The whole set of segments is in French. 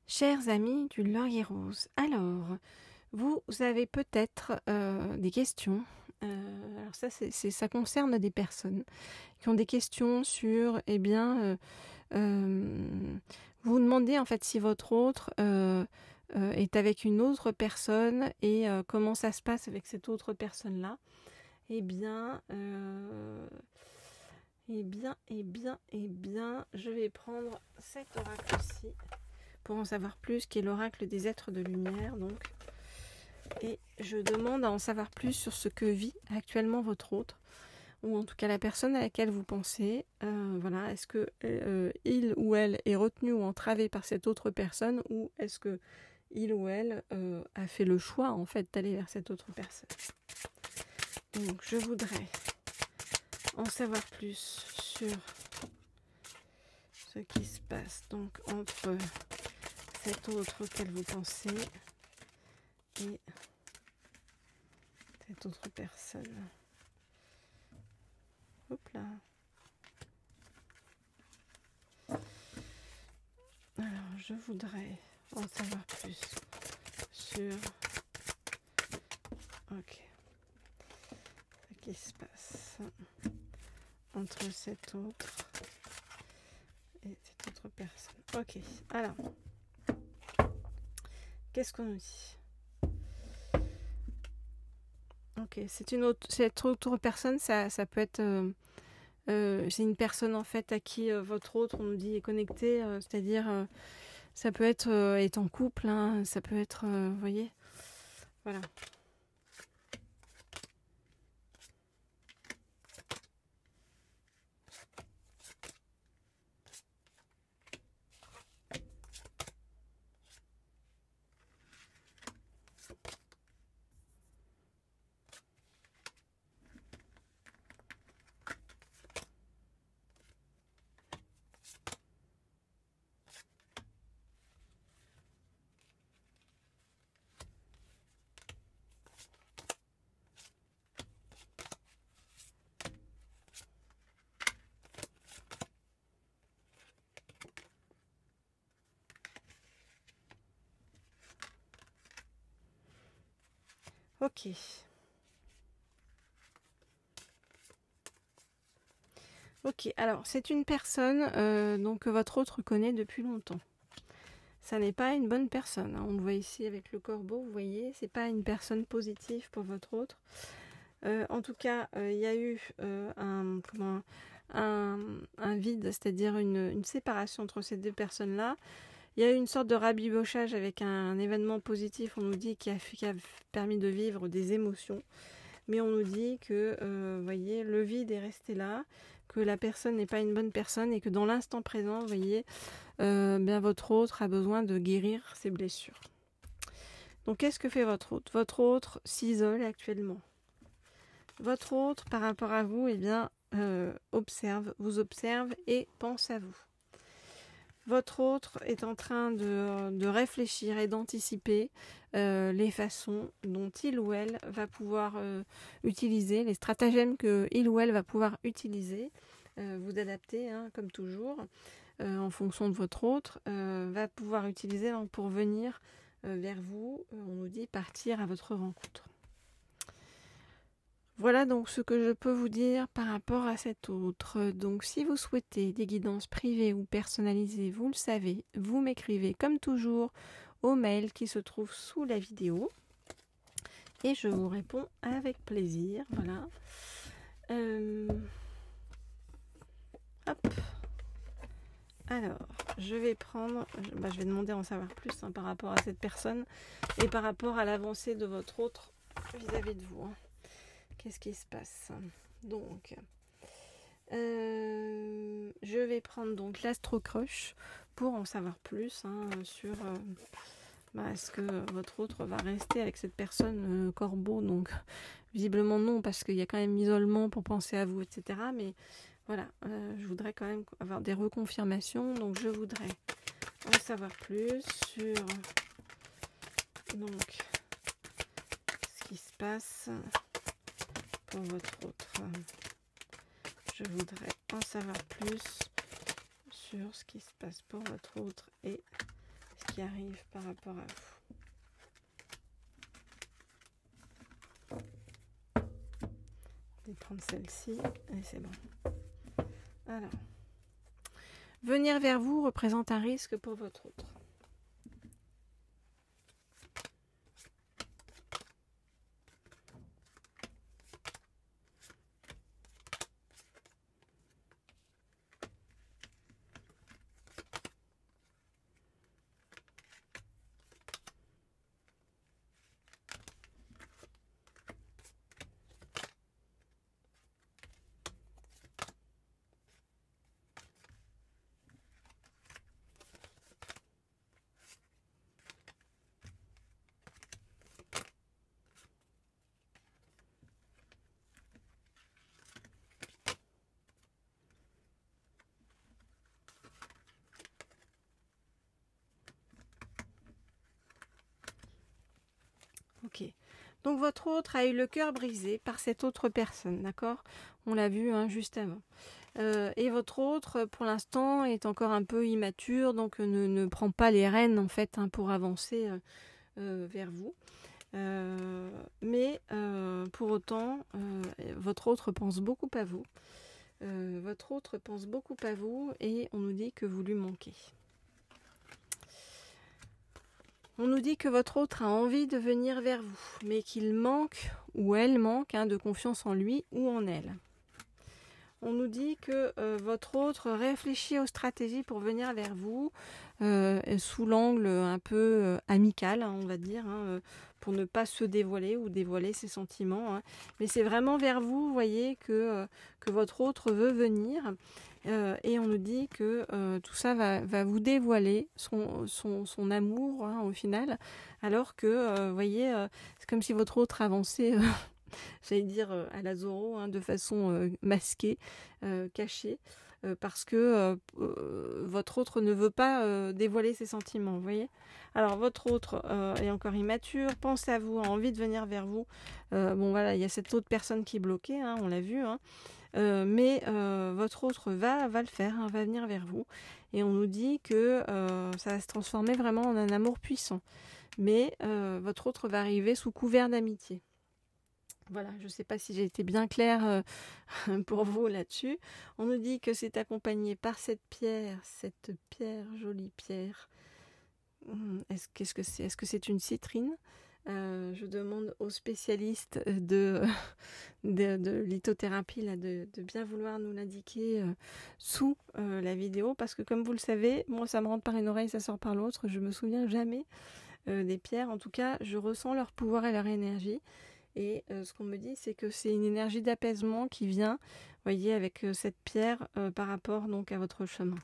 Chers amis du Laurier Rose, alors, vous avez peut-être des questions. Alors ça concerne des personnes qui ont des questions sur, vous vous demandez en fait si votre autre est avec une autre personne et comment ça se passe avec cette autre personne-là. Eh bien, je vais prendre cet oracle-ci pour en savoir plus, qui est l'oracle des êtres de lumière, donc. Et je demande à en savoir plus sur ce que vit actuellement votre autre, ou en tout cas la personne à laquelle vous pensez. Voilà, est-ce que il ou elle est retenu ou entravé par cette autre personne, ou est-ce que il ou elle a fait le choix en fait d'aller vers cette autre personne. Donc je voudrais en savoir plus sur ce qui se passe donc entre cet autre auquel vous pensez et cette autre personne. Hop là. Alors, je voudrais en savoir plus sur ce qui se passe entre cet autre et cette autre personne. Ok, alors, qu'est-ce qu'on nous dit? Ok, cette autre personne, ça peut être... c'est une personne en fait à qui votre autre, on nous dit, est connecté, c'est-à-dire ça peut être est en couple, hein, ça peut être, vous voyez, voilà. Ok. Ok, alors c'est une personne donc, que votre autre connaît depuis longtemps. Ça n'est pas une bonne personne, hein. On le voit ici avec le corbeau, vous voyez, c'est pas une personne positive pour votre autre. En tout cas, il y a eu un vide, c'est-à-dire une séparation entre ces deux personnes-là. Il y a eu une sorte de rabibochage avec un événement positif, on nous dit, qui a permis de vivre des émotions. Mais on nous dit que, voyez, le vide est resté là, que la personne n'est pas une bonne personne et que dans l'instant présent, vous voyez, bien votre autre a besoin de guérir ses blessures. Donc qu'est-ce que fait votre autre? Votre autre s'isole actuellement. Votre autre, par rapport à vous, eh bien, vous observe et pense à vous. Votre autre est en train de réfléchir et d'anticiper les façons dont il ou elle va pouvoir utiliser, les stratagèmes que il ou elle va pouvoir utiliser, vous adapter, hein, comme toujours, en fonction de votre autre, va pouvoir utiliser pour venir vers vous, on nous dit partir à votre rencontre. Voilà donc ce que je peux vous dire par rapport à cet autre. Donc si vous souhaitez des guidances privées ou personnalisées, vous le savez, vous m'écrivez comme toujours au mail qui se trouve sous la vidéo. Et je vous réponds avec plaisir. Voilà. Hop. Alors, je vais demander à en savoir plus, hein, par rapport à cette personne et par rapport à l'avancée de votre autre vis-à-vis de vous, hein. Qu'est-ce qui se passe? Donc, je vais prendre donc l'Astro Crush pour en savoir plus, hein, sur est-ce que votre autre va rester avec cette personne corbeau. Donc visiblement non, parce qu'il y a quand même isolement pour penser à vous, etc. Mais voilà, je voudrais quand même avoir des reconfirmations. Donc je voudrais en savoir plus sur donc ce qui se passe pour votre autre. Je voudrais en savoir plus sur ce qui se passe pour votre autre et ce qui arrive par rapport à vous. Je vais prendre celle-ci et c'est bon. Alors, venir vers vous représente un risque pour votre autre. Ok. Donc votre autre a eu le cœur brisé par cette autre personne, d'accord? On l'a vu hein, juste avant. Et votre autre, pour l'instant, est encore un peu immature, donc ne prend pas les rênes en fait hein, pour avancer vers vous. Mais pour autant, votre autre pense beaucoup à vous. Votre autre pense beaucoup à vous et on nous dit que vous lui manquez. On nous dit que votre autre a envie de venir vers vous, mais qu'il manque, ou elle manque, hein, de confiance en lui ou en elle. On nous dit que votre autre réfléchit aux stratégies pour venir vers vous, sous l'angle un peu amical, hein, on va dire, hein, pour ne pas se dévoiler ou dévoiler ses sentiments. Hein. Mais c'est vraiment vers vous, vous voyez, que votre autre veut venir. Et on nous dit que tout ça va vous dévoiler son amour hein, au final, alors que, vous voyez, c'est comme si votre autre avançait, j'allais dire à la Zorro, hein, de façon masquée, cachée, parce que votre autre ne veut pas dévoiler ses sentiments, vous voyez. Alors votre autre est encore immature, pense à vous, a envie de venir vers vous. Bon voilà, il y a cette autre personne qui est bloquée, hein, on l'a vu, hein. Mais votre autre va le faire, hein, va venir vers vous. Et on nous dit que ça va se transformer vraiment en un amour puissant. Mais votre autre va arriver sous couvert d'amitié. Voilà, je ne sais pas si j'ai été bien claire pour vous là-dessus. On nous dit que c'est accompagné par cette pierre, jolie pierre. Qu'est-ce que c'est? Est-ce que c'est une citrine? Je demande aux spécialistes de lithothérapie là, de bien vouloir nous l'indiquer sous la vidéo, parce que comme vous le savez, moi ça me rentre par une oreille, ça sort par l'autre, je me souviens jamais des pierres. En tout cas, je ressens leur pouvoir et leur énergie. Et ce qu'on me dit, c'est que c'est une énergie d'apaisement qui vient, vous voyez, avec cette pierre par rapport donc à votre chemin.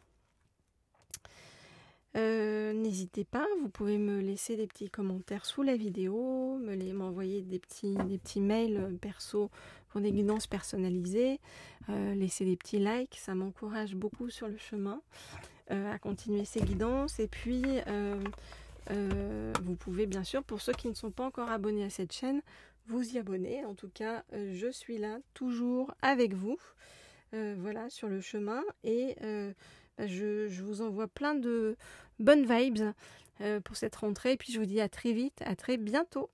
N'hésitez pas, vous pouvez me laisser des petits commentaires sous la vidéo, m'envoyer des petits mails perso pour des guidances personnalisées, laisser des petits likes, ça m'encourage beaucoup sur le chemin à continuer ces guidances. Et puis vous pouvez bien sûr, pour ceux qui ne sont pas encore abonnés à cette chaîne, vous y abonner. En tout cas, je suis là toujours avec vous, voilà, sur le chemin. Et je vous envoie plein de bonnes vibes pour cette rentrée. Et puis je vous dis à très vite, à très bientôt.